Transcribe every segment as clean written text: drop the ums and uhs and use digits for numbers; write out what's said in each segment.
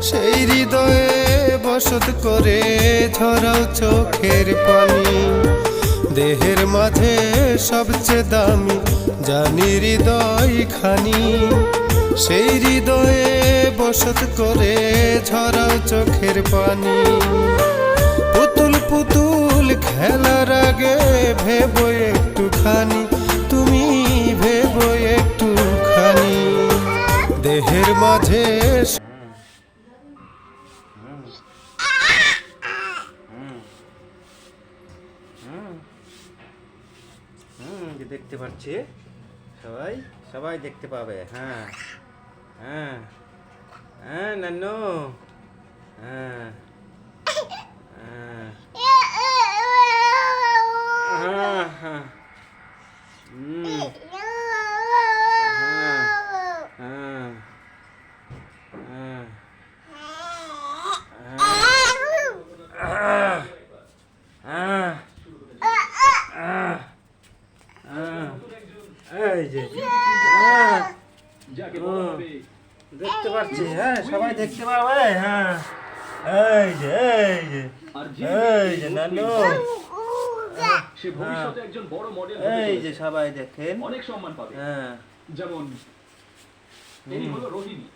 সেই হৃদয়ে বসত করে ঝরাও চোখের পানি। দেহের মাঝে সবচেয়ে দামি জানি হৃদয় খানি। সেই হৃদয়ে বসত করে ঝরাও চোখের পানি। পুতুল পুতুল খেলার আগে ভেবো একটুখানি, তুমি ভেবো একটুখানি। দেহের মাঝে দেখতে পাচ্ছি, সবাই সবাই দেখতে পাবে। হ্যাঁ হ্যাঁ হ্যাঁ নান্নু, হ্যাঁ হ্যাঁ হ্যাঁ হ্যাঁ দেখতে পাচ্ছি। হ্যাঁ সবাই দেখতে পাবে। হ্যাঁ এই যে এই যে এই যে নানু, সে ভবিষ্যতে একজন বড় মডেল হবে। এই যে সবাই দেখেন, অনেক সম্মান পাবে। হ্যাঁ যেমন এই হলো রোহিণী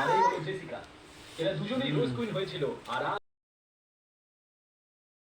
আর এই হলো জেসিকা। এরা দুজনেই রোজ কুইন হয়েছিল আর